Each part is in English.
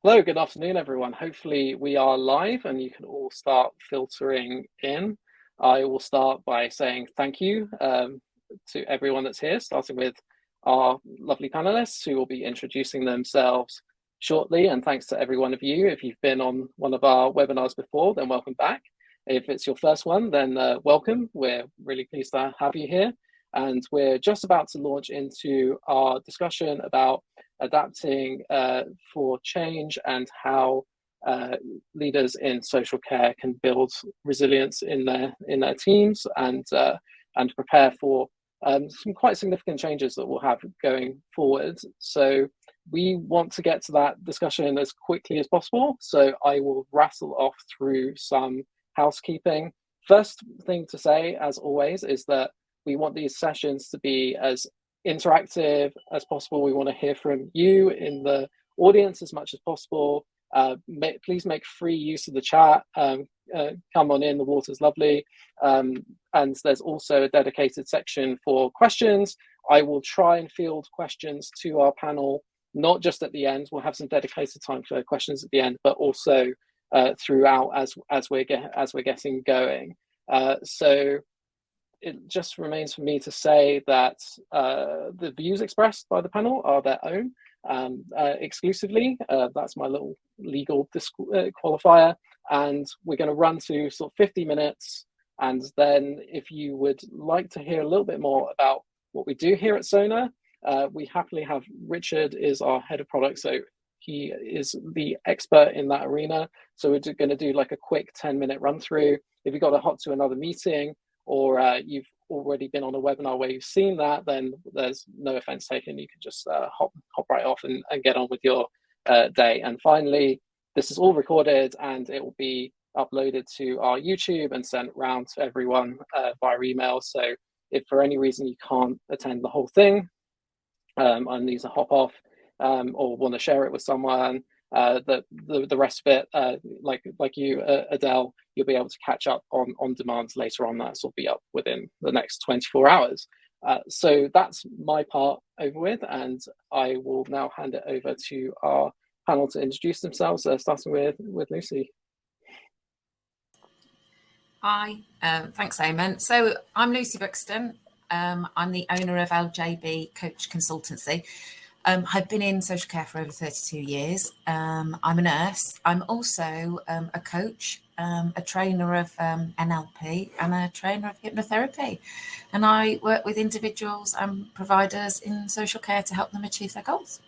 Hello, good afternoon, everyone. Hopefully we are live and you can all start filtering in. I will start by saying thank you to everyone that's here, starting with our lovely panelists who will be introducing themselves shortly. And thanks to every one of you. If you've been on one of our webinars before, then welcome back. If it's your first one, then welcome. We're really pleased to have you here. And we're just about to launch into our discussion about adapting for change and how leaders in social care can build resilience in their teams and prepare for some quite significant changes that we'll have going forward. So we want to get to that discussion as quickly as possible. So I will rattle off through some housekeeping. First thing to say, as always, is that we want these sessions to be as interactive as possible. We want to hear from you in the audience as much as possible. Please make free use of the chat. Come on in, the water's lovely. And there's also a dedicated section for questions. I will try and field questions to our panel, not just at the end. We'll have some dedicated time for questions at the end, but also throughout as we're getting going. So it just remains for me to say that the views expressed by the panel are their own exclusively. That's my little legal qualifier. And we're going to run to sort of 50 minutes. And then if you would like to hear a little bit more about what we do here at Sona, we happily have Richard is our head of product. So he is the expert in that arena. So we're going to do like a quick 10-minute run through. If you got to hop to another meeting, or you've already been on a webinar where you've seen that, then there's no offense taken. You can just hop right off and get on with your day. And finally, this is all recorded and it will be uploaded to our YouTube and sent around to everyone via email. So if for any reason you can't attend the whole thing and need to hop off or want to share it with someone, the rest of it, like you, Adele, you'll be able to catch up on demand later on. That will be up within the next 24 hours. So that's my part over with, and I will now hand it over to our panel to introduce themselves, starting with Lucy. Hi, thanks, Eamon. So I'm Lucy Buxton. I'm the owner of LJB Coach Consultancy. I've been in social care for over 32 years. I'm a nurse. I'm also a coach, a trainer of NLP and a trainer of hypnotherapy. And I work with individuals and providers in social care to help them achieve their goals.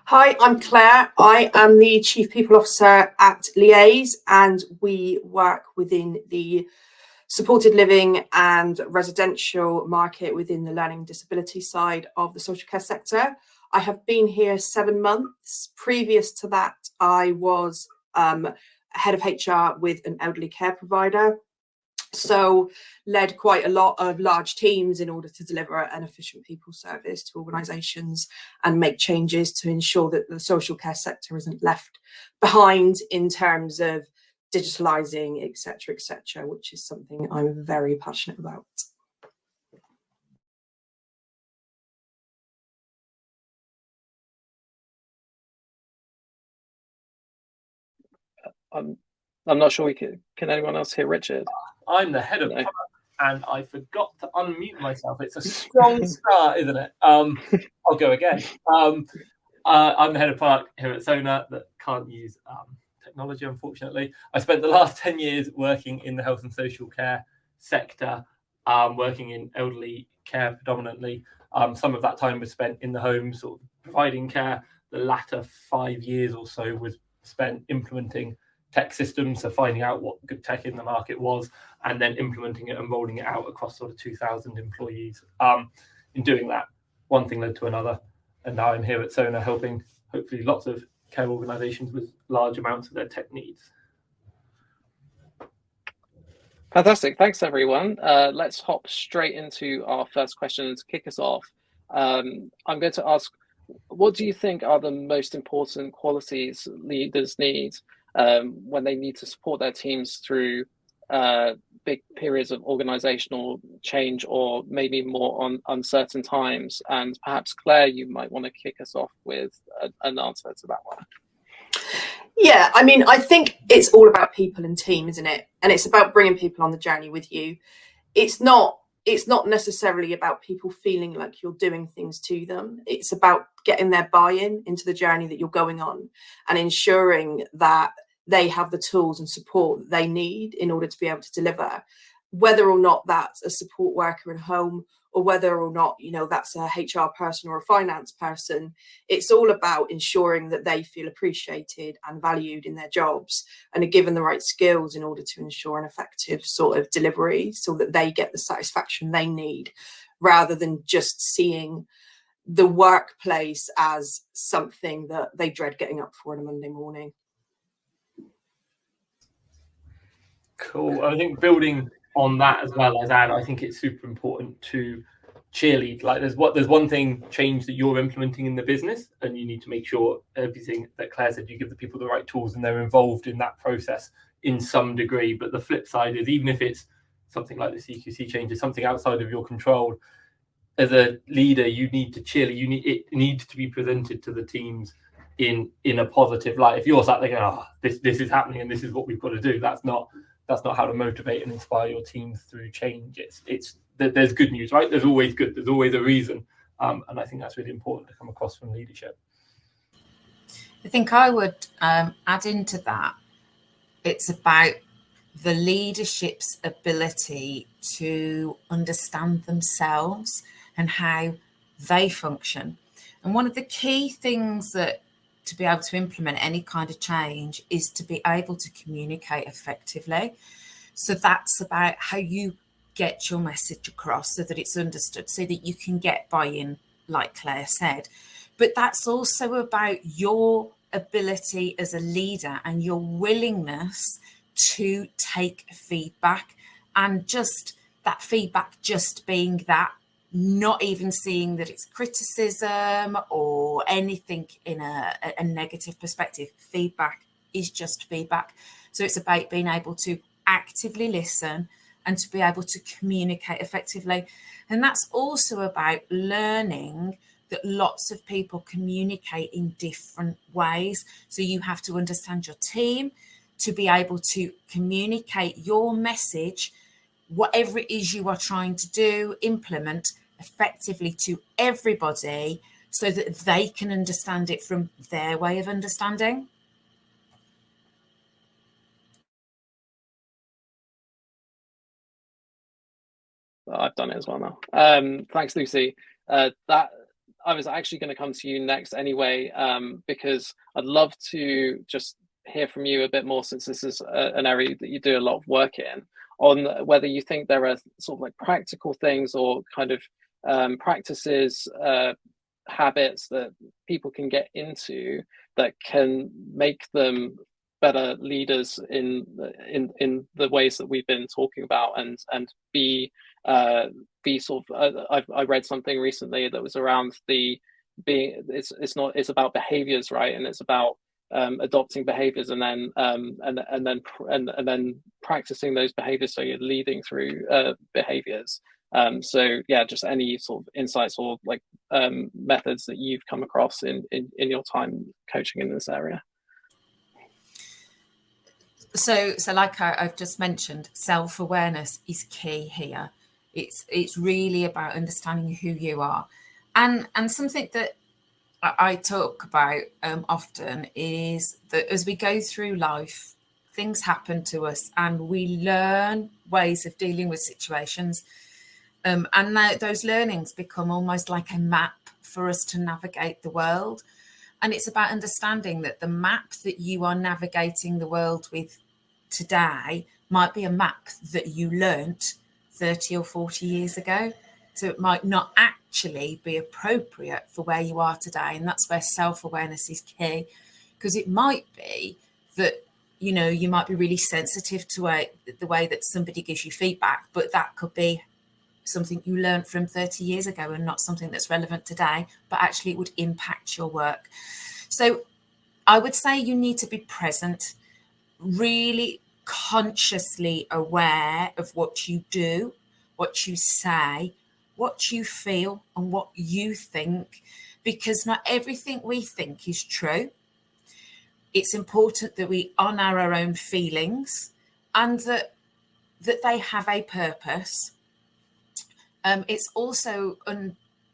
Hi, I'm Claire. I am the Chief People Officer at Liaise, and we work within the supported living and residential market within the learning disability side of the social care sector. I have been here 7 months. Previous to that, I was head of HR with an elderly care provider. So led quite a lot of large teams in order to deliver an efficient people service to organisations and make changes to ensure that the social care sector isn't left behind in terms of digitalising, etc., which is something I'm very passionate about. I'm not sure we can anyone else hear Richard? I'm the head of product, and I forgot to unmute myself. It's a strong start, isn't it? I'll go again. I'm the head of product here at Sona that can't use technology, unfortunately. I spent the last 10 years working in the health and social care sector, working in elderly care predominantly. Some of that time was spent in the home, sort of providing care. The latter 5 years or so was spent implementing tech systems, so finding out what good tech in the market was, and then implementing it and rolling it out across sort of 2,000 employees. In doing that, one thing led to another, and now I'm here at Sona helping hopefully lots of care organisations with large amounts of their tech needs. Fantastic, thanks everyone. Let's hop straight into our first question to kick us off. I'm going to ask, what do you think are the most important qualities leaders need when they need to support their teams through big periods of organizational change, or maybe more on uncertain times. And perhaps Claire, you might want to kick us off with an answer to that one. Yeah, I mean, I think it's all about people and team, isn't it? And it's about bringing people on the journey with you. It's not necessarily about people feeling like you're doing things to them. It's about getting their buy-in into the journey that you're going on, and ensuring that they have the tools and support that they need in order to be able to deliver, whether or not that's a support worker in home, or whether or not, you know, that's a HR person or a finance person. It's all about ensuring that they feel appreciated and valued in their jobs, and are given the right skills in order to ensure an effective sort of delivery, so that they get the satisfaction they need, rather than just seeing the workplace as something that they dread getting up for on a Monday morning. Cool. I think building on that as well as Anne, I think it's super important to cheerlead. Like there's one thing change that you're implementing in the business, and you need to make sure everything that Claire said, you give the people the right tools and they're involved in that process in some degree. But the flip side is, even if it's something like the CQC change is something outside of your control, as a leader, you need to cheerlead. It needs to be presented to the teams in a positive light. If you're sat there going, oh, this is happening and this is what we've got to do, that's not how to motivate and inspire your teams through change. It's there's good news, right? There's always good. There's always a reason, and I think that's really important to come across from leadership. I think I would add into that. It's about the leadership's ability to understand themselves and how they function. And one of the key things that to be able to implement any kind of change is to be able to communicate effectively. So that's about how you get your message across so that it's understood, so that you can get buy-in, like Claire said. But that's also about your ability as a leader and your willingness to take feedback, and just that feedback just being that, not even seeing that it's criticism or anything in a negative perspective. Feedback is just feedback. So it's about being able to actively listen and to be able to communicate effectively. And that's also about learning that lots of people communicate in different ways. So you have to understand your team to be able to communicate your message, whatever it is you are trying to do, implement effectively to everybody, so that they can understand it from their way of understanding. I've done it as well now. Thanks, Lucy. That I was actually going to come to you next anyway, because I'd love to just hear from you a bit more, since this is an area that you do a lot of work in, on whether you think there are sort of like practical things or kind of practices, habits that people can get into that can make them better leaders in the ways that we've been talking about, and be sort of I read something recently that was around it's about behaviors, right? And it's about adopting behaviors, and then practicing those behaviors, so you're leading through behaviors. So yeah, just any sort of insights or like methods that you've come across in your time coaching in this area. So like I've just mentioned, self-awareness is key here. It's really about understanding who you are, and something that I talk about often is that as we go through life, things happen to us, and we learn ways of dealing with situations, and those learnings become almost like a map for us to navigate the world. And it's about understanding that the map that you are navigating the world with today might be a map that you learnt 30 or 40 years ago. So it might not actually be appropriate for where you are today. And that's where self-awareness is key, because it might be that, you know, you might be really sensitive to the way that somebody gives you feedback, but that could be something you learned from 30 years ago and not something that's relevant today, but actually it would impact your work. So I would say you need to be present, really consciously aware of what you do, what you say, what you feel, and what you think, because not everything we think is true. It's important that we honour our own feelings and that they have a purpose. It's also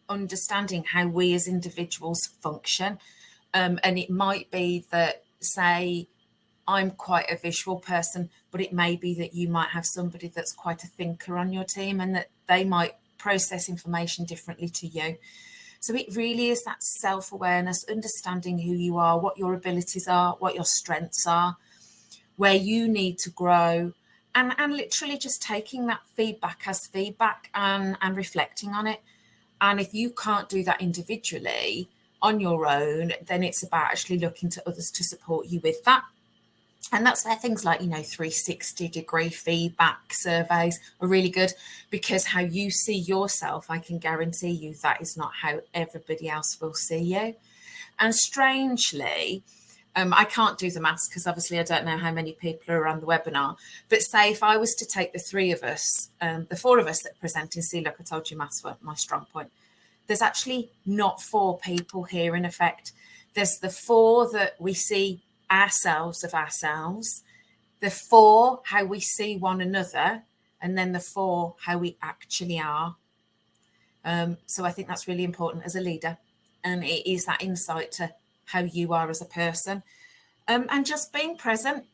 understanding how we as individuals function. And it might be that, say, I'm quite a visual person, but it may be that you might have somebody that's quite a thinker on your team, and that they might process information differently to you. So it really is that self-awareness, understanding who you are, what your abilities are, what your strengths are, where you need to grow, and literally just taking that feedback as feedback and reflecting on it. And if you can't do that individually on your own, then it's about actually looking to others to support you with that. And that's where things like, 360-degree feedback surveys are really good, because how you see yourself, I can guarantee you that is not how everybody else will see you. And strangely, I can't do the maths because obviously I don't know how many people are on the webinar, but say if I was to take the three of us, the four of us that present and see, look, I told you maths weren't my strong point. There's actually not four people here in effect. There's the four that we see ourselves of ourselves, the four how we see one another, and then the four how we actually are. So I think that's really important as a leader, and it is that insight to how you are as a person, and just being present.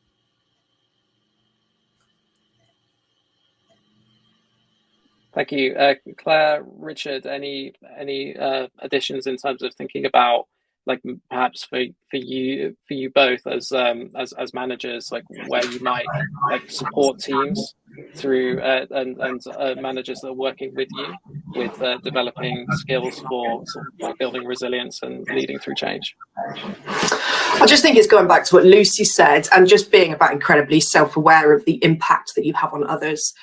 Thank you, Claire, Richard. Any additions in terms of thinking about, like, perhaps for you both as managers, like where you might like support teams through and managers that are working with you with developing skills for sort of like building resilience and leading through change? I just think it's going back to what Lucy said, and just being about incredibly self-aware of the impact that you have on others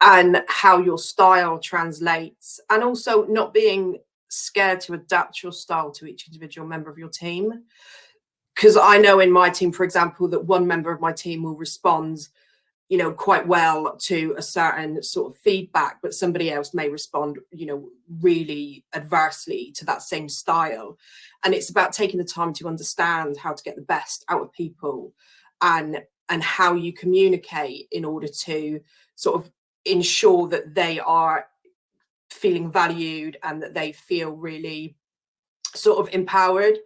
and how your style translates, and also not being scared to adapt your style to each individual member of your team. Because I know in my team, for example, that one member of my team will respond, quite well to a certain sort of feedback, but somebody else may respond, really adversely to that same style. And it's about taking the time to understand how to get the best out of people and how you communicate in order to sort of ensure that they are feeling valued and that they feel really sort of empowered,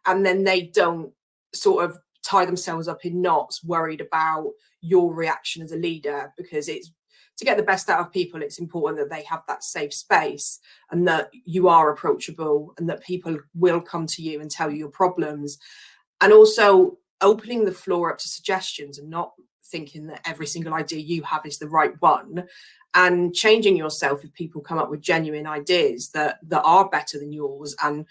and then they don't sort of tie themselves up in knots worried about your reaction as a leader. Because it's to get the best out of people, it's important that they have that safe space and that you are approachable and that people will come to you and tell you your problems, and also opening the floor up to suggestions and not thinking that every single idea you have is the right one, and changing yourself if people come up with genuine ideas that are better than yours, and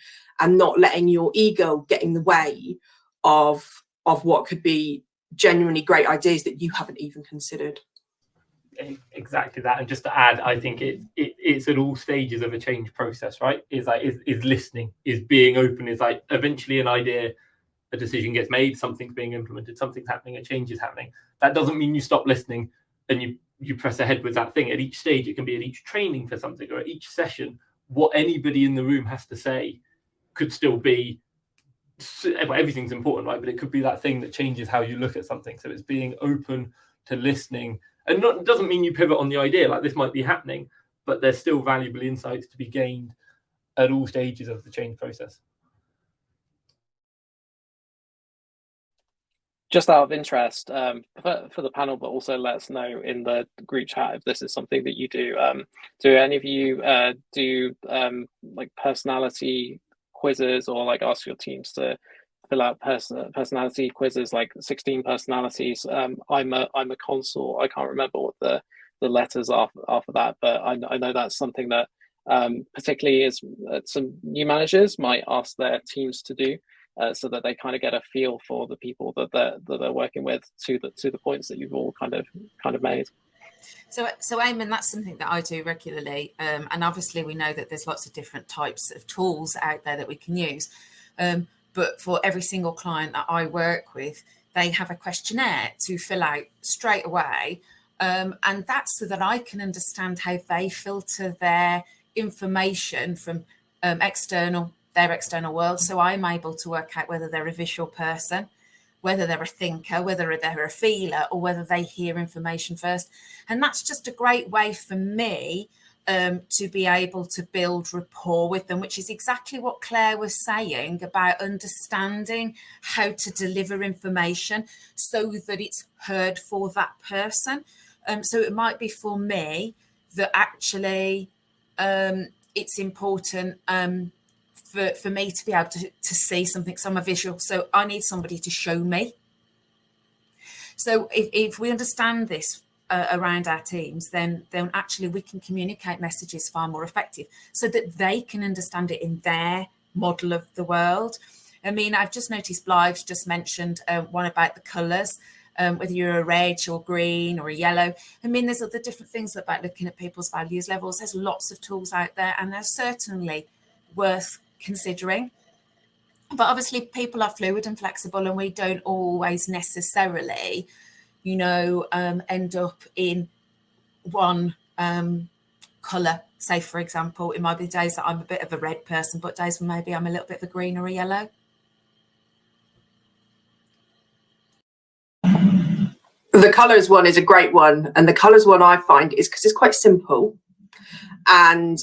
not letting your ego get in the way of what could be genuinely great ideas that you haven't even considered. Exactly that. And just to add, I think it's at all stages of a change process, right? Is listening, is being open, is like eventually an idea, a decision gets made, something's being implemented, something's happening, a change is happening. That doesn't mean you stop listening and you press ahead with that thing. At each stage, it can be at each training for something, or at each session, what anybody in the room has to say could still be, well, everything's important, right? But it could be that thing that changes how you look at something. So it's being open to listening, and it doesn't mean you pivot on the idea, like this might be happening, but there's still valuable insights to be gained at all stages of the change process. Just out of interest, for the panel, but also let us know in the group chat if this is something that you do. Do any of you do like personality quizzes, or like ask your teams to fill out personality quizzes, like 16 personalities? I'm a consort. I can't remember what the letters are for that, but I know that's something that particularly is some new managers might ask their teams to do. So that they kind of get a feel for the people that they're working with, to the points that you've all kind of made. So Eamon, that's something that I do regularly, and obviously we know that there's lots of different types of tools out there that we can use, but for every single client that I work with, they have a questionnaire to fill out straight away. And that's so that I can understand how they filter their information from their external world. So I'm able to work out whether they're a visual person, whether they're a thinker, whether they're a feeler, or whether they hear information first. And that's just a great way for me to be able to build rapport with them, which is exactly what Claire was saying about understanding how to deliver information so that it's heard for that person. So it might be for me that actually it's important for me to be able to see something, so I'm a visual, so I need somebody to show me. So if we understand this around our teams, then actually we can communicate messages far more effective so that they can understand it in their model of the world. I mean, I've just noticed Blythe's just mentioned one about the colours, whether you're a red or green or a yellow. I mean, there's other different things about looking at people's values levels. There's lots of tools out there, and they're certainly worth considering. But obviously people are fluid and flexible, and we don't always necessarily, you know, end up in one colour. Say, for example, it might be days that I'm a bit of a red person, but days when maybe I'm a little bit of a green or a yellow. The colours one is a great one, and the colours one I find is because it's quite simple and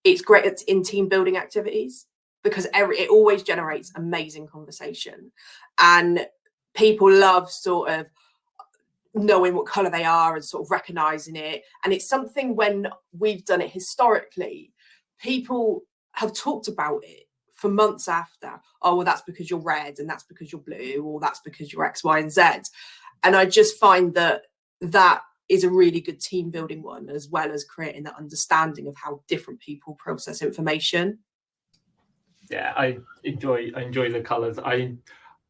it's great in team building activities, because it always generates amazing conversation, and people love sort of knowing what colour they are and sort of recognising it. And it's something, when we've done it historically, people have talked about it for months after. Oh, well, that's because you're red, and that's because you're blue, or that's because you're X, Y, and Z. And I just find that is a really good team building one, as well as creating that understanding of how different people process information. Yeah, I enjoy the colours. I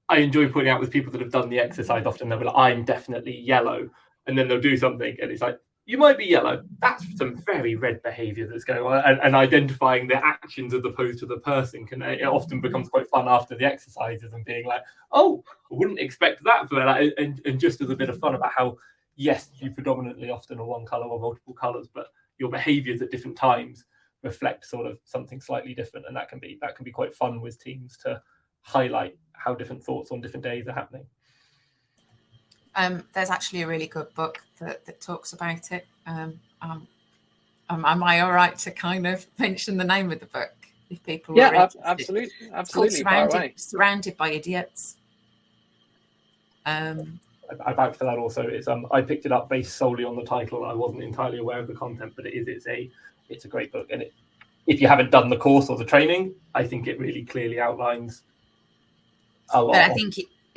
enjoy pointing out with people that have done the exercise. Often they'll be like, I'm definitely yellow, and then they'll do something and it's like, you might be yellow, that's some very red behaviour that's going on, and identifying the actions as opposed to the person it often becomes quite fun after the exercises, and being like, oh, I wouldn't expect that for that, and just as a bit of fun about how, yes, you predominantly often are one colour or multiple colours, but your behaviours at different times reflect sort of something slightly different, and that can be quite fun with teams to highlight how different thoughts on different days are happening. There's actually a really good book that talks about it. Am I all right to kind of mention the name of the book if people are interested? Absolutely. It's called Surrounded by Idiots. I backed for that also. It's I picked it up based solely on the title. I wasn't entirely aware of the content, but it's a great book, and if you haven't done the course or the training, I think it really clearly outlines a lot. But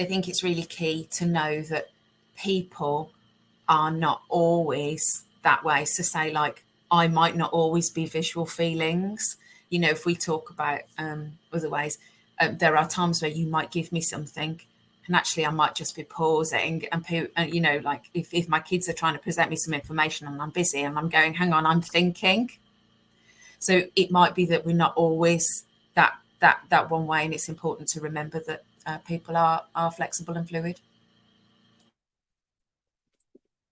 I think it's really key to know that people are not always that way. So say, like, I might not always be visual feelings. You know, if we talk about other ways, there are times where you might give me something and actually I might just be pausing and you know, like if my kids are trying to present me some information and I'm busy and I'm going, hang on, I'm thinking. So it might be that we're not always that one way, and it's important to remember that people are flexible and fluid.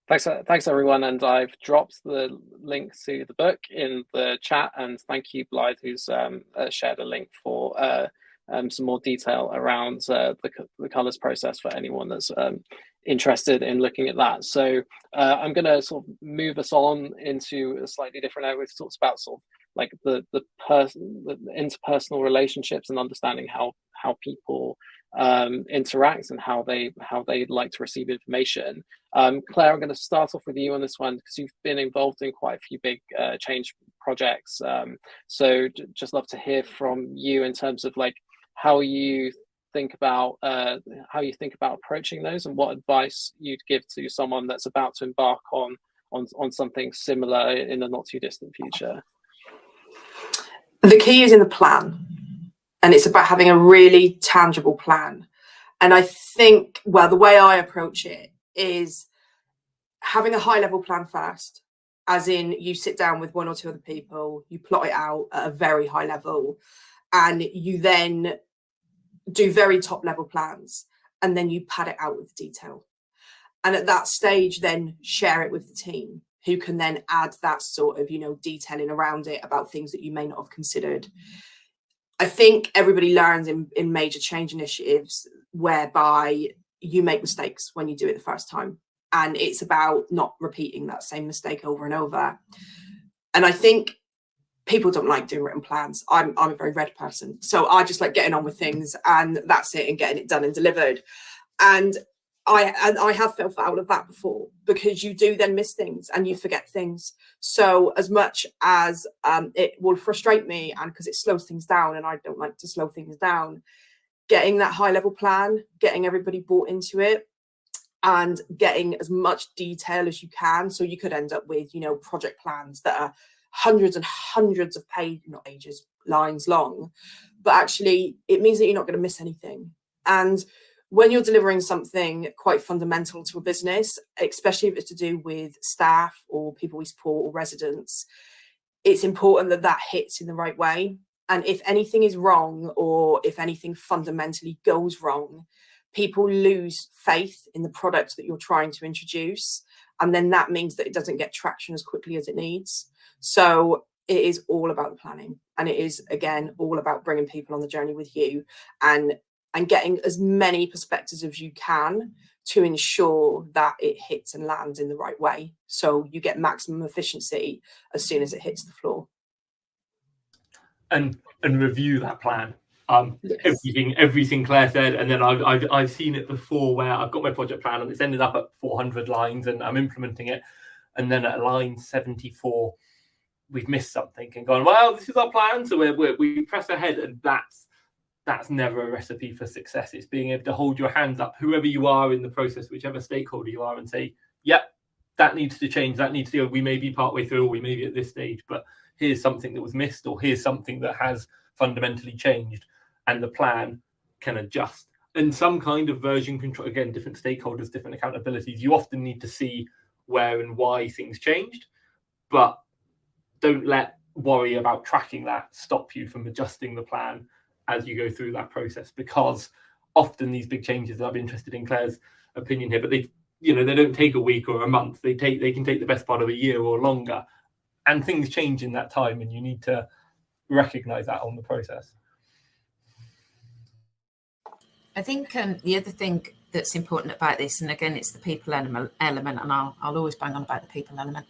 Thanks everyone, and I've dropped the link to the book in the chat, and thank you, Blythe, who's shared a link for some more detail around the colours process for anyone that's interested in looking at that. So I'm going to sort of move us on into a slightly different area. We've talked about sort of like the interpersonal relationships and understanding how people interact and how they like to receive information. Claire, I'm going to start off with you on this one because you've been involved in quite a few big change projects. So just love to hear from you in terms of like how you think about approaching those, and what advice you'd give to someone that's about to embark on something similar in the not too distant future. The key is in the plan, and it's about having a really tangible plan. And I think, well, the way I approach it is having a high level plan first, as in you sit down with one or two other people, you plot it out at a very high level, and you then do very top level plans. and then you pad it out with detail. And at that stage, then share it with the team, who can then add that sort of, detailing around it about things that you may not have considered. I think everybody learns in major change initiatives whereby you make mistakes when you do it the first time. And it's about not repeating that same mistake over and over. And I think people don't like doing written plans. I'm a very red person. So I just like getting on with things, and that's it, and getting it done and delivered. And I have felt out of that before, because you do then miss things and you forget things. So as much as it will frustrate me, and because it slows things down, and I don't like to slow things down, getting that high level plan, getting everybody bought into it, and getting as much detail as you can. So you could end up with, project plans that are hundreds and hundreds of lines long, but actually it means that you're not going to miss anything. And when you're delivering something quite fundamental to a business, especially if it's to do with staff or people we support or residents, it's important that that hits in the right way. And if anything is wrong, or if anything fundamentally goes wrong, people lose faith in the product that you're trying to introduce. And then that means that it doesn't get traction as quickly as it needs. So it is all about the planning. And it is, again, all about bringing people on the journey with you, and getting as many perspectives as you can to ensure that it hits and lands in the right way, so you get maximum efficiency as soon as it hits the floor. And review that plan. Yes. Everything Claire said, and then I've seen it before where I've got my project plan and it's ended up at 400 lines and I'm implementing it, and then at line 74 we've missed something and gone, well, this is our plan, so we press ahead, and that's never a recipe for success. It's being able to hold your hands up, whoever you are in the process, whichever stakeholder you are, and say, yep, that needs to change, that needs to go, we may be partway through, or we may be at this stage, but here's something that was missed, or here's something that has fundamentally changed, and the plan can adjust. And some kind of version control, again, different stakeholders, different accountabilities, you often need to see where and why things changed, but don't let worry about tracking that stop you from adjusting the plan as you go through that process, because often these big changes, I'm interested in Claire's opinion here, but they don't take a week or a month, they can take the best part of a year or longer, and things change in that time, and you need to recognize that on the process. I think the other thing that's important about this, and again, it's the people element, and I'll always bang on about the people element.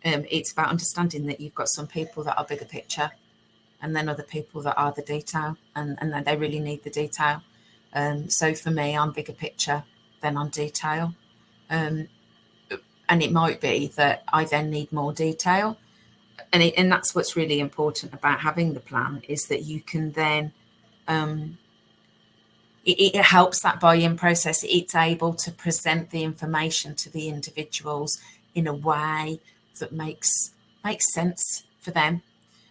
It's about understanding that you've got some people that are bigger picture, and then other people that are the detail, and that they really need the detail. So for me, I'm bigger picture, then I'm detail. And it might be that I then need more detail. And that's what's really important about having the plan, is that you can then, it helps that buy-in process. It's able to present the information to the individuals in a way that makes sense for them.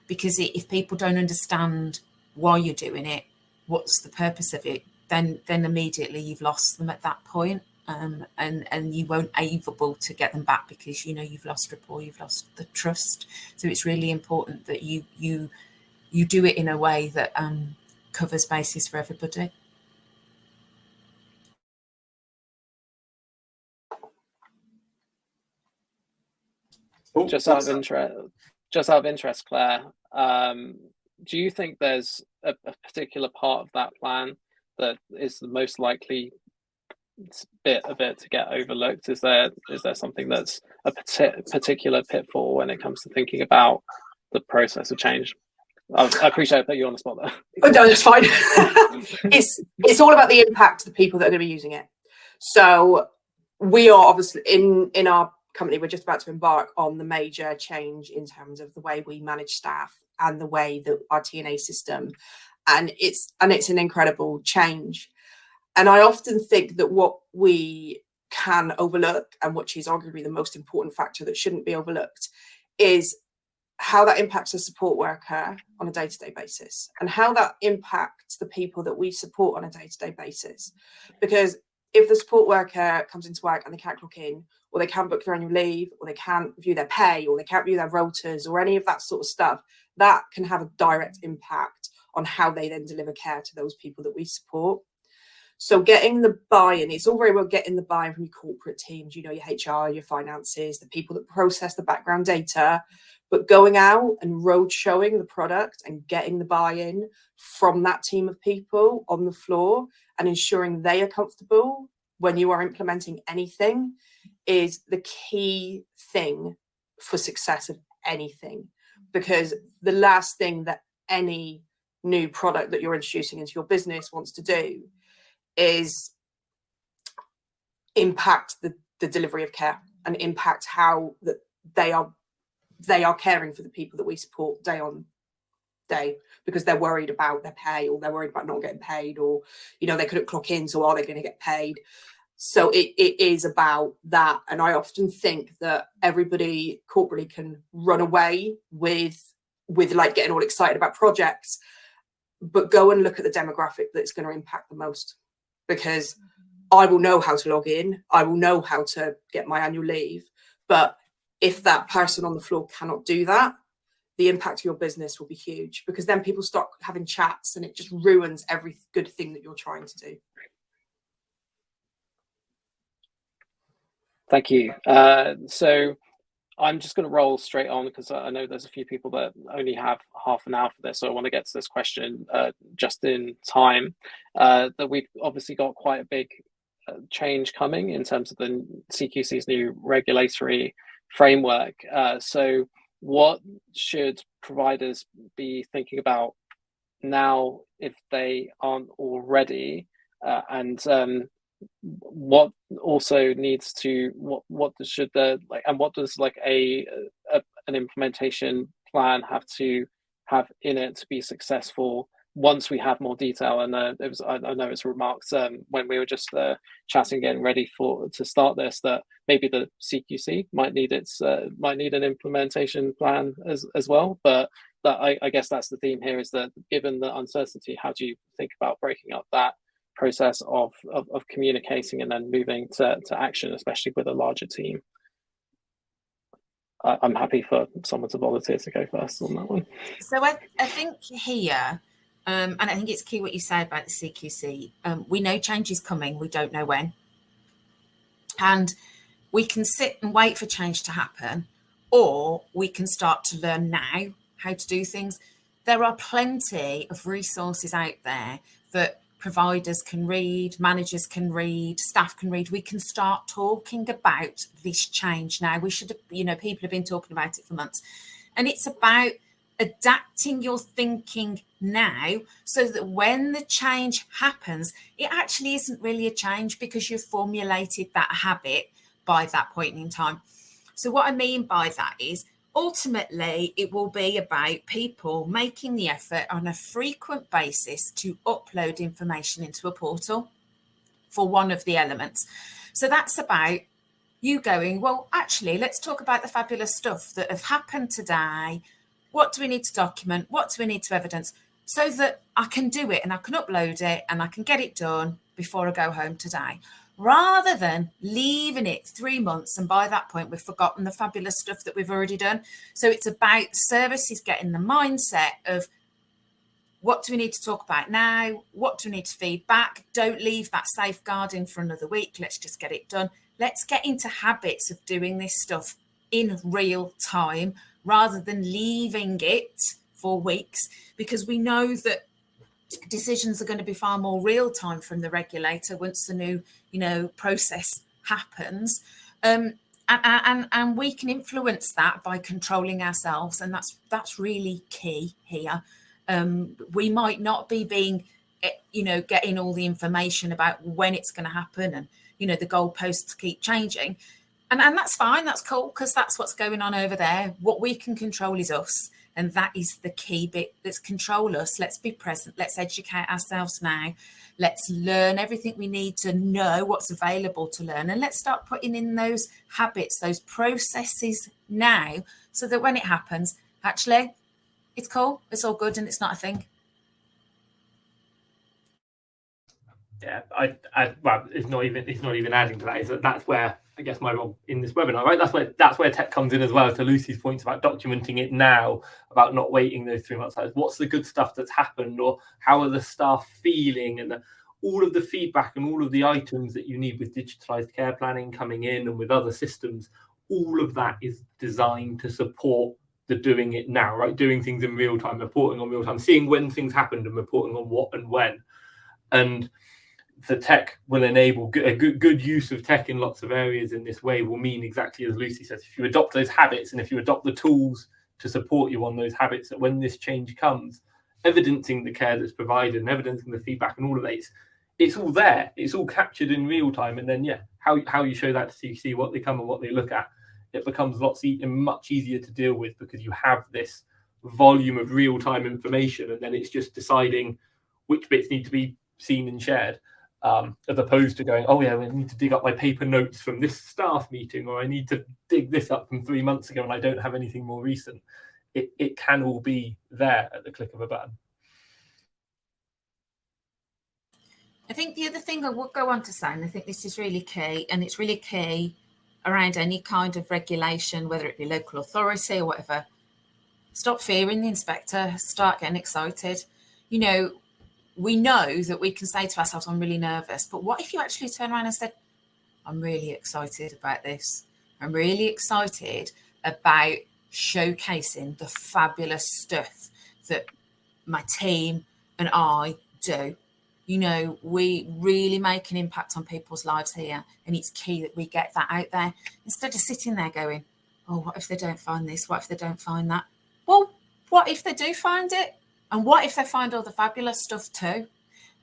Because if people don't understand why you're doing it, what's the purpose of it, then immediately you've lost them at that point, and you won't able to get them back, because you've lost rapport, you've lost the trust. So it's really important that you do it in a way that covers bases for everybody. Just out of interest, Claire, do you think there's a particular part of that plan that is the most likely bit to get overlooked? Is there something that's a particular pitfall when it comes to thinking about the process of change? I appreciate I put you on the spot there. Oh, no, that's fine. It's all about the impact of the people that are going to be using it. So we are obviously in our company, we're just about to embark on the major change in terms of the way we manage staff and the way that our T&A system, and it's an incredible change. And I often think that what we can overlook, and which is arguably the most important factor that shouldn't be overlooked, is how that impacts a support worker on a day-to-day basis, and how that impacts the people that we support on a day-to-day basis. Because if the support worker comes into work and they can't clock in, or they can't book their annual leave, or they can't view their pay, or they can't view their rotas, or any of that sort of stuff, that can have a direct impact on how they then deliver care to those people that we support. So getting the buy-in, it's all very well getting the buy-in from your corporate teams, you know, your HR, your finances, the people that process the background data, but going out and road showing the product and getting the buy-in from that team of people on the floor and ensuring they are comfortable when you are implementing anything is the key thing for success of anything. Because the last thing that any new product that you're introducing into your business wants to do is impact the delivery of care and impact how that they are caring for the people that we support day on day, because they're worried about their pay, or they're worried about not getting paid, or, you know, they couldn't clock in, so are they going to get paid? So it is about that. And I often think that everybody corporately can run away with like getting all excited about projects, but go and look at the demographic that's going to impact the most. Because I will know how to log in, I will know how to get my annual leave, but if that person on the floor cannot do that, the impact of your business will be huge, because then people start having chats and it just ruins every good thing that you're trying to do. Thank you. So I'm just going to roll straight on, because I know there's a few people that only have half an hour for this. So I want to get to this question just in time. That we've obviously got quite a big change coming in terms of the CQC's new regulatory framework. So what should providers be thinking about now if they aren't already? And what also needs to what should the like, and what does like an implementation plan have to have in it to be successful once we have more detail? And it was, I know it's remarks when we were just chatting, getting ready to start this, that maybe the CQC might need an implementation plan as well. But that I guess that's the theme here, is that given the uncertainty, how do you think about breaking up that process of communicating and then moving to action, especially with a larger team? I'm happy for someone to volunteer to go first on that one. So I think here, and I think it's key what you say about the CQC. We know change is coming, we don't know when. And we can sit and wait for change to happen, or we can start to learn now how to do things. There are plenty of resources out there that providers can read, managers can read, staff can read. We can start talking about this change now. We should, people have been talking about it for months. And it's about adapting your thinking now so that when the change happens, it actually isn't really a change, because you've formulated that habit by that point in time. So what I mean by that is, ultimately, it will be about people making the effort on a frequent basis to upload information into a portal for one of the elements. So that's about you going, well, actually, let's talk about the fabulous stuff that have happened today. What do we need to document? What do we need to evidence? So that I can do it and I can upload it and I can get it done before I go home today, rather than leaving it 3 months and by that point we've forgotten the fabulous stuff that we've already done. So it's about services getting the mindset of, what do we need to talk about now? What do we need to feed back? Don't leave that safeguarding for another week. Let's just get it done. Let's get into habits of doing this stuff in real time rather than leaving it for weeks, because we know that decisions are going to be far more real time from the regulator once the new, process happens. And we can influence that by controlling ourselves. And that's really key here. We might not be being, getting all the information about when it's going to happen, and, the goalposts keep changing. And that's fine. That's cool, because that's what's going on over there. What we can control is us. And that is the key bit. Let's control us. Let's be present. Let's educate ourselves now. Let's learn everything we need to know, what's available to learn. And let's start putting in those habits, those processes now, so that when it happens, actually, it's cool, it's all good, and it's not a thing. Yeah, well, it's not even adding to that. That's where, I guess, my role in this webinar, right? That's where tech comes in as well. To Lucy's points about documenting it now, about not waiting those 3 months. What's the good stuff that's happened, or how are the staff feeling, and all of the feedback and all of the items that you need with digitalized care planning coming in and with other systems, all of that is designed to support the doing it now, right? Doing things in real time, reporting on real time, seeing when things happened and reporting on what and when. And the tech will enable good use of tech in lots of areas in this way will mean exactly as Lucy says, if you adopt those habits and if you adopt the tools to support you on those habits, that when this change comes, evidencing the care that's provided and evidencing the feedback and all of that, it's all there, it's all captured in real time. And then how you show that to CQC, what they come and what they look at, it becomes much easier to deal with because you have this volume of real-time information, and then it's just deciding which bits need to be seen and shared, as opposed to going, oh yeah, I need to dig up my paper notes from this staff meeting, or I need to dig this up from 3 months ago and I don't have anything more recent. It can all be there at the click of a button. I think the other thing I would go on to say, and I think this is really key, and it's really key around any kind of regulation, whether it be local authority or whatever, stop fearing the inspector, start getting excited. You know, we know that we can say to ourselves, I'm really nervous, but what if you actually turn around and said, I'm really excited about this. I'm really excited about showcasing the fabulous stuff that my team and I do. You know, we really make an impact on people's lives here, and it's key that we get that out there instead of sitting there going, oh, what if they don't find this? What if they don't find that? Well, what if they do find it? And what if they find all the fabulous stuff too?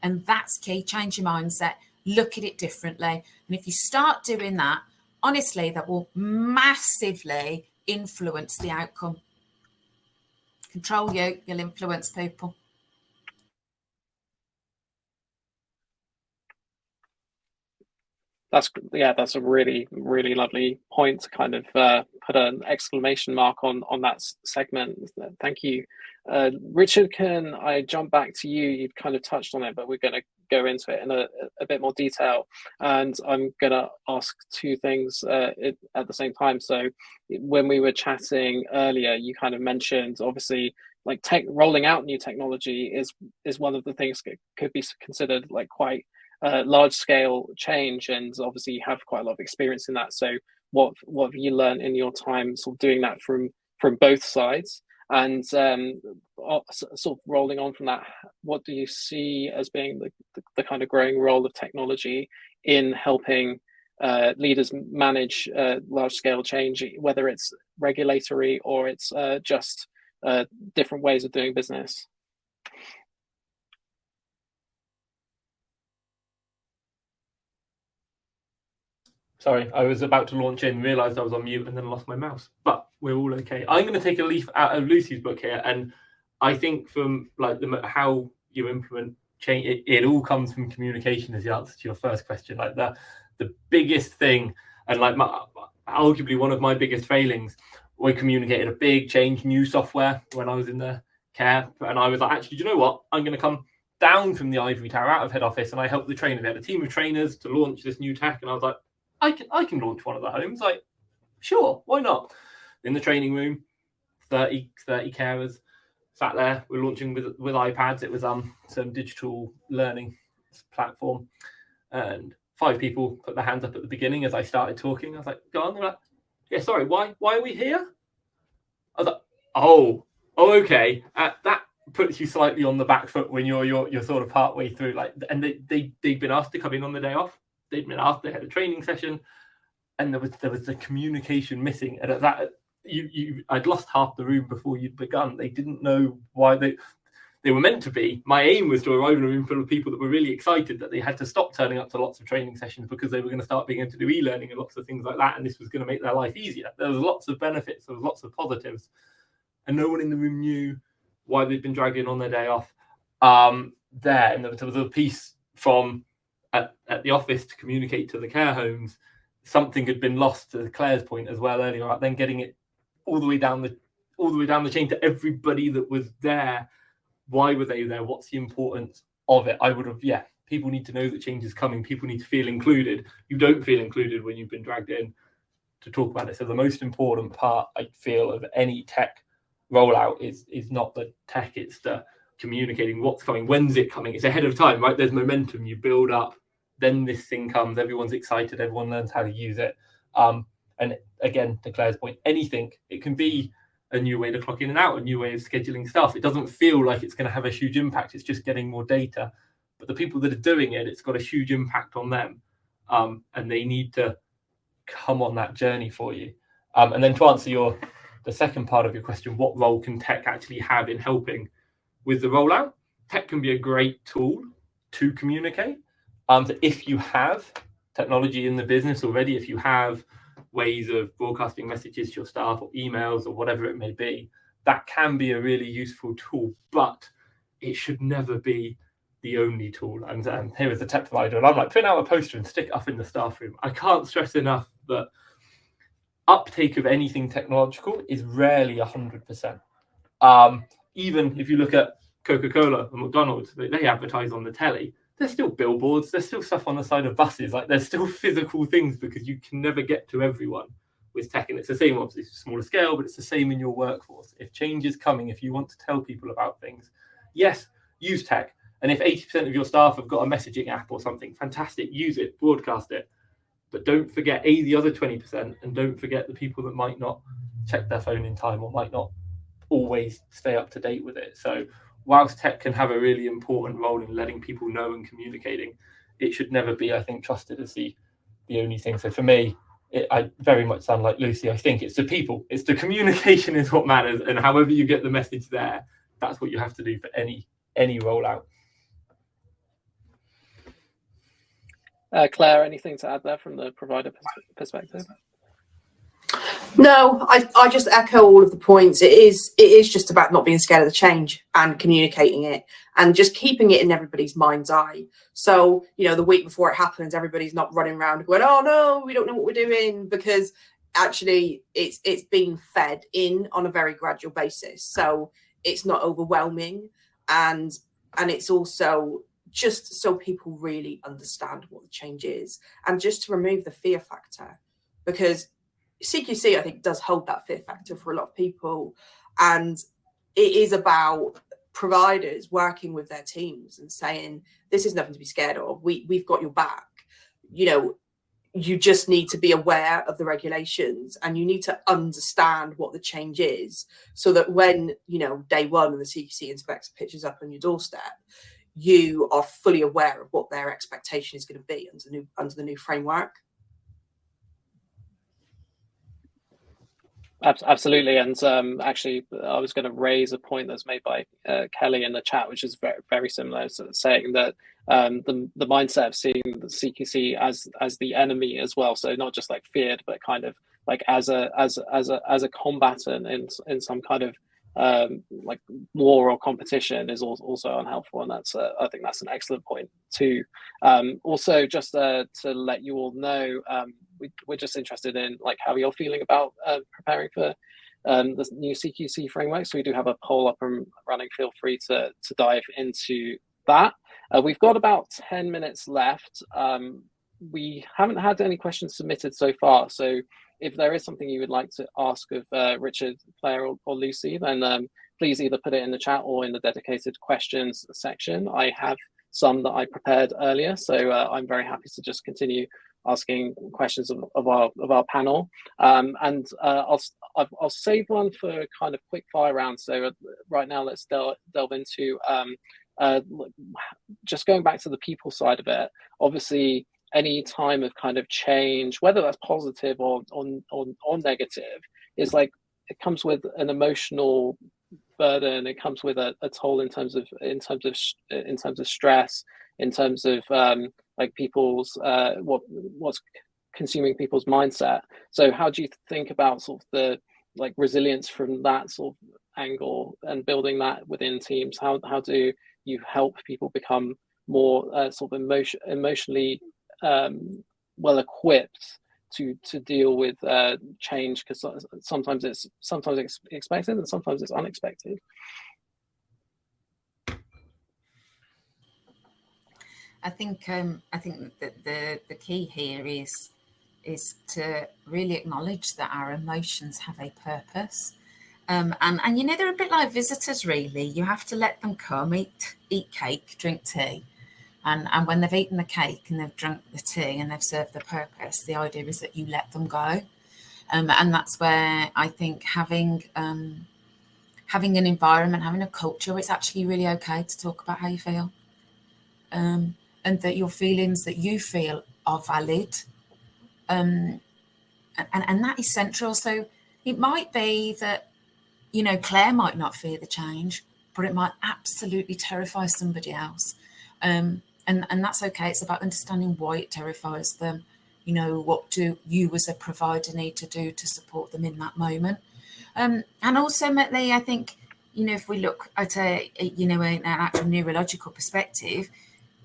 And that's key. Change your mindset, look at it differently. And if you start doing that, honestly, that will massively influence the outcome. Control you, you'll influence people. That's a really, really lovely point to kind of put an exclamation mark on that segment. Thank you. Richard, can I jump back to you? You've kind of touched on it, but we're going to go into it in a bit more detail. And I'm going to ask two things at the same time. So when we were chatting earlier, you kind of mentioned, obviously, like rolling out new technology is one of the things that could be considered like quite large scale change, and obviously you have quite a lot of experience in that. So what have you learned in your time sort of doing that from both sides? And sort of rolling on from that, what do you see as being the kind of growing role of technology in helping leaders manage large scale change, whether it's regulatory or it's just different ways of doing business? Sorry, I was about to launch in, realised I was on mute, and then lost my mouse. But we're all okay. I'm going to take a leaf out of Lucy's book here, and I think from like how you implement change, it all comes from communication. As the answer to your first question, like the biggest thing, and like arguably one of my biggest failings, we communicated a big change, new software when I was in the care, and I was like, actually, do you know what? I'm going to come down from the ivory tower out of head office, and I helped the trainers. They had a team of trainers to launch this new tech, and I was like, I can launch one of the homes. Like, sure, why not? In the training room, 30 carers sat there. We're launching with iPads. It was some digital learning platform, and 5 people put their hands up at the beginning as I started talking. I was like, go on. They're like, yeah, sorry, why are we here? I was like, oh, okay. That puts you slightly on the back foot when you're sort of part way through. Like, and they'd been asked to come in on the day off. They'd been asked, they had a training session, and there was the communication missing. And at that, I'd lost half the room before you'd begun. They didn't know why they were meant to be. My aim was to arrive in a room full of people that were really excited that they had to stop turning up to lots of training sessions because they were going to start being able to do e-learning and lots of things like that, and this was going to make their life easier. There was lots of benefits, there was lots of positives, and no one in the room knew why they'd been dragged in on their day off. And there was a piece from at the office to communicate to the care homes. Something had been lost, to Claire's point as well earlier, right? Then getting it all the way down the chain to everybody that was there. Why were they there? What's the importance of it? People need to know that change is coming. People need to feel included. You don't feel included when you've been dragged in to talk about it. So the most important part, I feel, of any tech rollout is not the tech, it's the communicating what's coming, when's it coming. It's ahead of time, right? There's momentum, you build up, then this thing comes, everyone's excited, everyone learns how to use it. And again, to Claire's point, anything, it can be a new way to clock in and out, a new way of scheduling stuff. It doesn't feel like it's going to have a huge impact. It's just getting more data. But the people that are doing it, it's got a huge impact on them. And they need to come on that journey for you. And then to answer the second part of your question, what role can tech actually have in helping with the rollout? Tech can be a great tool to communicate. So if you have technology in the business already, if you have ways of broadcasting messages to your staff or emails or whatever it may be, that can be a really useful tool, but it should never be the only tool. And here is the tech provider, and I'm like, print out a poster and stick it up in the staff room. I can't stress enough that uptake of anything technological is rarely 100%. Even if you look at Coca-Cola and McDonald's, they advertise on the telly. There's still billboards, there's still stuff on the side of buses. Like, there's still physical things, because you can never get to everyone with tech. And it's the same, obviously, smaller scale, but it's the same in your workforce. If change is coming, if you want to tell people about things, yes, use tech. And if 80% of your staff have got a messaging app or something, fantastic, use it, broadcast it. But don't forget, the other 20%, and don't forget the people that might not check their phone in time or might not always stay up to date with it. So whilst tech can have a really important role in letting people know and communicating, it should never be, I think, trusted as the only thing. So for me, I very much sound like Lucy. I think it's the people, it's the communication is what matters, and however you get the message there, that's what you have to do for any rollout. Claire, anything to add there from the provider perspective? No, I just echo all of the points. It is just about not being scared of the change and communicating it and just keeping it in everybody's mind's eye. So, the week before it happens, everybody's not running around going, oh no, we don't know what we're doing, because actually it's being fed in on a very gradual basis. So it's not overwhelming, and it's also just so people really understand what the change is, and just to remove the fear factor, because CQC, I think, does hold that fear factor for a lot of people. And it is about providers working with their teams and saying, this is nothing to be scared of. We've got your back. You just need to be aware of the regulations, and you need to understand what the change is, so that when, day one and the CQC inspector pitches up on your doorstep, you are fully aware of what their expectation is going to be under the new framework. Absolutely, and actually, I was going to raise a point that's made by Kelly in the chat, which is very, very similar, so saying that the mindset of seeing the CQC as the enemy as well, so not just like feared, but kind of like as a combatant in some kind of like war or competition is also unhelpful, and that's I think that's an excellent point too. Also, just to let you all know, we're just interested in like how you're feeling about preparing for the new CQC framework. So we do have a poll up and running. Feel free to dive into that. We've got about 10 minutes left. We haven't had any questions submitted so far, so if there is something you would like to ask of Richard, Claire, or Lucy, then please either put it in the chat or in the dedicated questions section. I have some that I prepared earlier, so I'm very happy to just continue asking questions of our panel. And I'll save one for kind of quick fire round. So right now, let's delve into just going back to the people side of it. Obviously, any time of kind of change, whether that's positive or negative, is like it comes with an emotional burden. It comes with a toll in terms of stress, in terms of like people's what's consuming people's mindset. So how do you think about sort of the like resilience from that sort of angle and building that within teams? How do you help people become more sort of emotionally well equipped to deal with change, because sometimes it's expected and sometimes it's unexpected? I think that the key here is to really acknowledge that our emotions have a purpose, And you know, they're a bit like visitors, really. You have to let them come, eat cake, drink tea. And when they've eaten the cake and they've drunk the tea and they've served the purpose, the idea is that you let them go. And that's where I think having an environment, having a culture where it's actually really okay to talk about how you feel, and that your feelings that you feel are valid. And that is central. So it might be that, you know, Claire might not fear the change, but it might absolutely terrify somebody else. And that's okay. It's about understanding why it terrifies them. You know, what do you as a provider need to do to support them in that moment? And ultimately, I think, you know, if we look at an actual neurological perspective,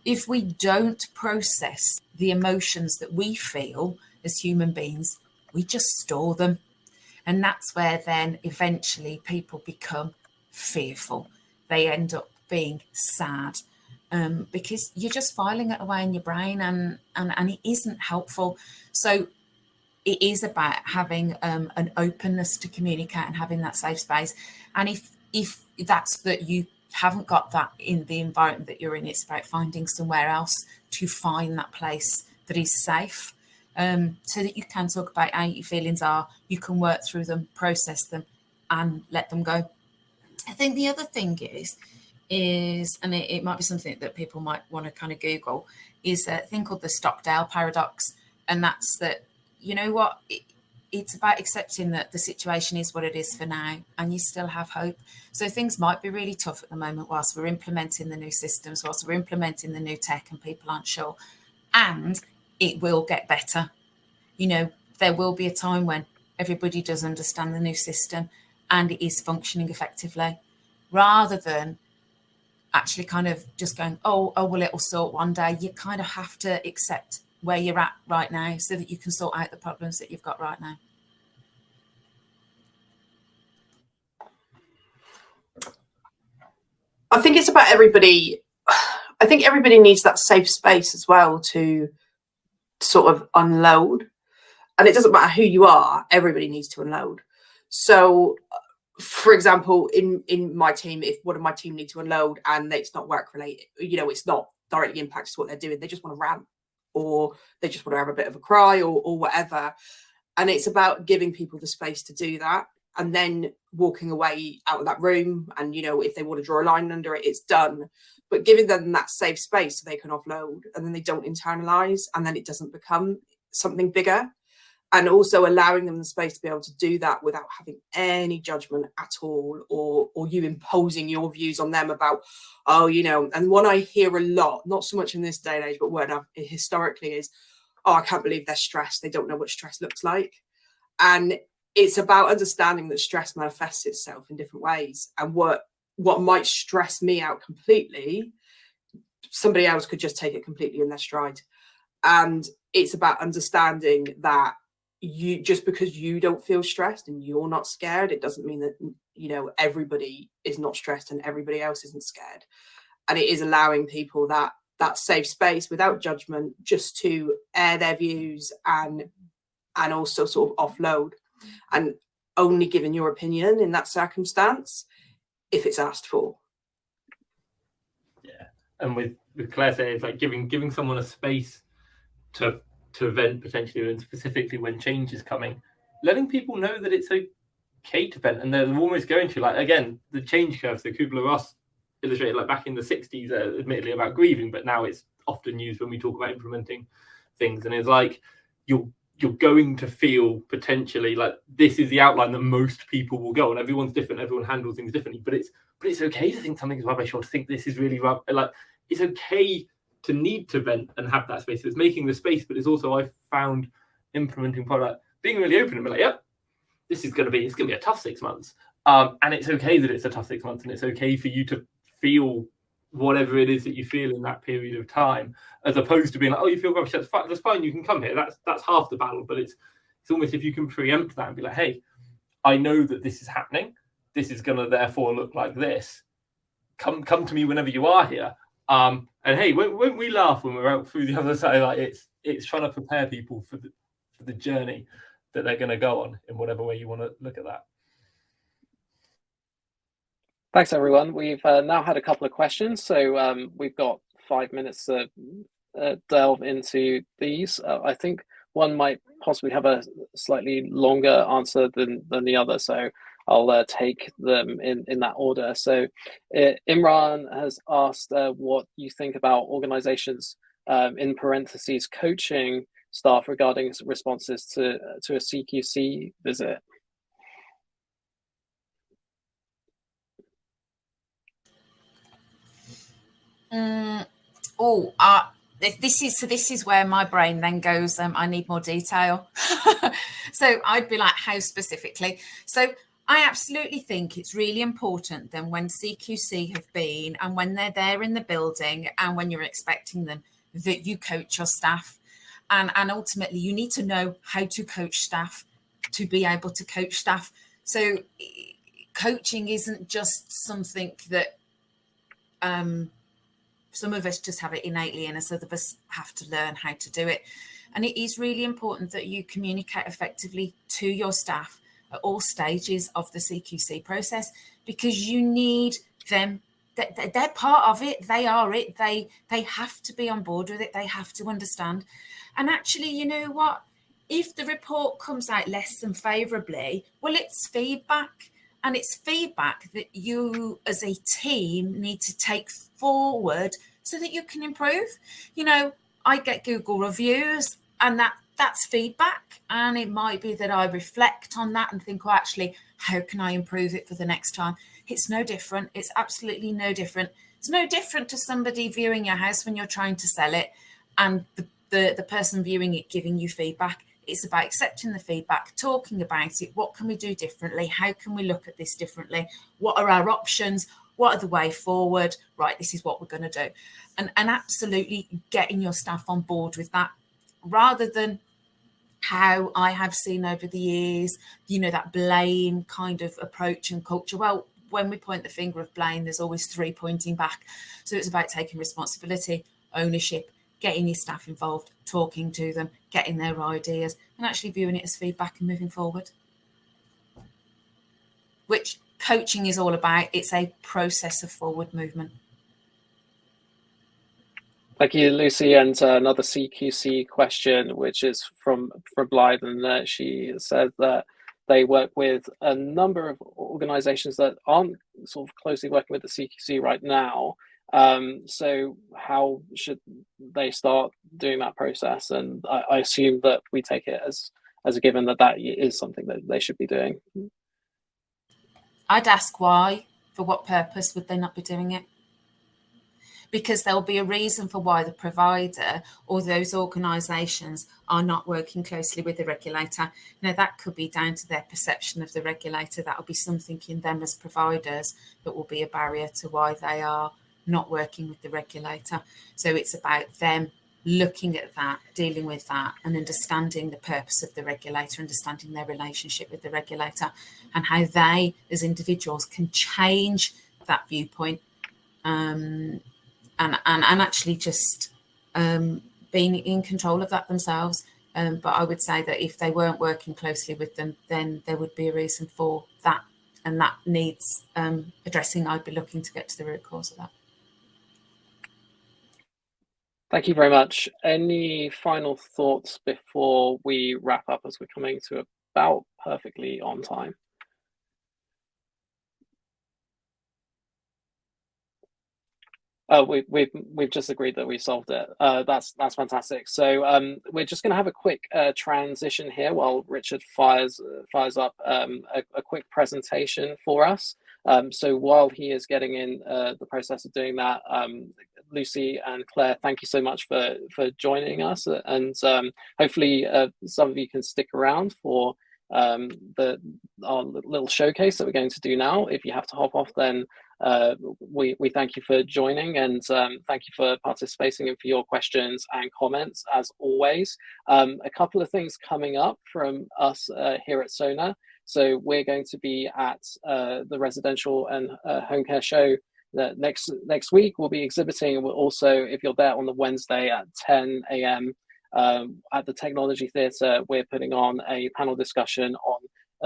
if we don't process the emotions that we feel as human beings, we just store them. And that's where then eventually people become fearful. They end up being sad, because you're just filing it away in your brain, and it isn't helpful. So it is about having an openness to communicate and having that safe space. And if that's that you haven't got that in the environment that you're in, it's about finding somewhere else to find that place that is safe, so that you can talk about how your feelings are, you can work through them, process them, and let them go. I think the other thing is, and it might be something that people might want to kind of Google, is a thing called the Stockdale paradox. And that's that, you know what, it's about accepting that the situation is what it is for now, and you still have hope. So things might be really tough at the moment whilst we're implementing the new systems, whilst we're implementing the new tech and people aren't sure, and it will get better. You know, there will be a time when everybody does understand the new system and it is functioning effectively, rather than actually kind of just going, oh, well, it'll sort one day. You kind of have to accept where you're at right now so that you can sort out the problems that you've got right now. I think it's about everybody. I think everybody needs that safe space as well to sort of unload. And it doesn't matter who you are, everybody needs to unload. So, for example, in my team, if one of my team need to unload and it's not work related, you know, it's not directly impacts what they're doing, they just want to rant, or they just want to have a bit of a cry, or whatever. And it's about giving people the space to do that, and then walking away out of that room. And, you know, if they want to draw a line under it, it's done. But giving them that safe space so they can offload, and then they don't internalize, and then it doesn't become something bigger. And also allowing them the space to be able to do that without having any judgment at all, or you imposing your views on them about, oh, you know. And one I hear a lot, not so much in this day and age, but when historically, is, oh, I can't believe they're stressed. They don't know what stress looks like. And it's about understanding that stress manifests itself in different ways. And what might stress me out completely, somebody else could just take it completely in their stride. And it's about understanding that you, just because you don't feel stressed and you're not scared, it doesn't mean that, you know, everybody is not stressed and everybody else isn't scared. And it is allowing people that safe space without judgment, just to air their views and also sort of offload, and only giving your opinion in that circumstance if it's asked for. Yeah, and with Claire saying, it's like giving someone a space to vent potentially, and specifically when change is coming, letting people know that it's okay to vent, and they're almost going to, like, again, the change curve. So Kubler-Ross illustrated, like, back in the 60s, admittedly about grieving, but now it's often used when we talk about implementing things. And it's like you're going to feel potentially like this is the outline that most people will go, and everyone's different, everyone handles things differently, but it's okay to think something's rubbish, or to think this is really rubbish. Like, it's okay to need to vent and have that space. So it's making the space, but it's also, I've found, implementing product, being really open and be like, yep, this is going to be a tough 6 months. And it's okay that it's a tough 6 months, and it's okay for you to feel whatever it is that you feel in that period of time, as opposed to being like, oh, you feel rubbish, that's fine, you can come here. That's half the battle. But it's almost, if you can preempt that and be like, hey, I know that this is happening, this is going to therefore look like this, come to me whenever you are here. And hey, when we laugh when we're out through the other side, like, it's trying to prepare people for the journey that they're going to go on, in whatever way you want to look at that. Thanks, everyone. We've now had a couple of questions, so we've got 5 minutes to delve into these. I think one might possibly have a slightly longer answer than the other, so I'll take them in that order. So Imran has asked what you think about organizations, in parentheses, coaching staff regarding responses to a CQC visit. This is where my brain then goes, I need more detail. So I'd be like, how specifically? So I absolutely think it's really important then when CQC have been and when they're there in the building and when you're expecting them, that you coach your staff. And ultimately you need to know how to coach staff to be able to coach staff. So coaching isn't just something that some of us just have it innately in us, other of us have to learn how to do it. And it is really important that you communicate effectively to your staff at all stages of the CQC process, because you need them. They're part of it. They are it. They have to be on board with it. They have to understand. And actually, you know what? If the report comes out less than favourably, well, it's feedback. And it's feedback that you as a team need to take forward so that you can improve. You know, I get Google reviews and that's feedback. And it might be that I reflect on that and think, well, actually, how can I improve it for the next time? It's no different. It's absolutely no different. It's no different to somebody viewing your house when you're trying to sell it and the person viewing it giving you feedback. It's about accepting the feedback, talking about it. What can we do differently? How can we look at this differently? What are our options? What are the way forward? Right, this is what we're going to do. And absolutely getting your staff on board with that, rather than how I have seen over the years, you know, that blame kind of approach and culture. Well, when we point the finger of blame, there's always 3 pointing back. So it's about taking responsibility, ownership, getting your staff involved, talking to them, getting their ideas, and actually viewing it as feedback and moving forward. Which coaching is all about. It's a process of forward movement. Thank you, Lucy. And another CQC question, which is from Blythe, and she said that they work with a number of organizations that aren't sort of closely working with the CQC right now. So how should they start doing that process? And I assume that we take it as a given that is something that they should be doing. I'd ask why. For what purpose would they not be doing it? Because there'll be a reason for why the provider or those organisations are not working closely with the regulator. Now, that could be down to their perception of the regulator. That'll be something in them as providers that will be a barrier to why they are not working with the regulator. So it's about them looking at that, dealing with that, and understanding the purpose of the regulator, understanding their relationship with the regulator, and how they, as individuals, can change that viewpoint. And actually just being in control of that themselves. But I would say that if they weren't working closely with them, then there would be a reason for that. And that needs addressing. I'd be looking to get to the root cause of that. Thank you very much. Any final thoughts before we wrap up, as we're coming to about perfectly on time? We've just agreed that we solved it. That's fantastic. So we're just going to have a quick transition here while Richard fires up a quick presentation for us. So while he is getting in the process of doing that, Lucy and Claire, thank you so much for joining us, and hopefully some of you can stick around for our little showcase that we're going to do now. If you have to hop off, then we thank you for joining, and thank you for participating and for your questions and comments as always. A couple of things coming up from us here at SONA. So we're going to be at the residential and home care show next week. We'll be exhibiting, and we'll also, if you're there on the Wednesday at 10 a.m. At the Technology Theatre, we're putting on a panel discussion on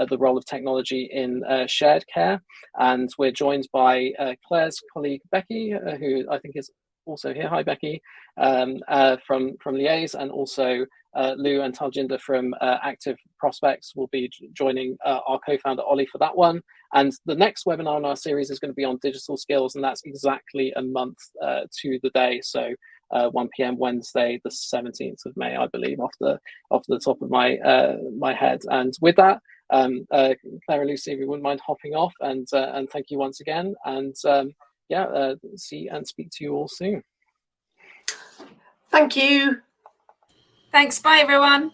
the role of technology in shared care. And we're joined by Claire's colleague, Becky, who I think is also here. Hi, Becky, from Liaise, and also Lou and Taljinder from Active Prospects will be joining our co-founder Ollie for that one. And the next webinar in our series is going to be on digital skills, and that's exactly a month to the day. So 1 p.m. Wednesday, the 17th of May, I believe, off the top of my my head. And with that, Claire and Lucy, if you wouldn't mind hopping off, and thank you once again. And see and speak to you all soon. Thank you. Thanks. Bye, everyone.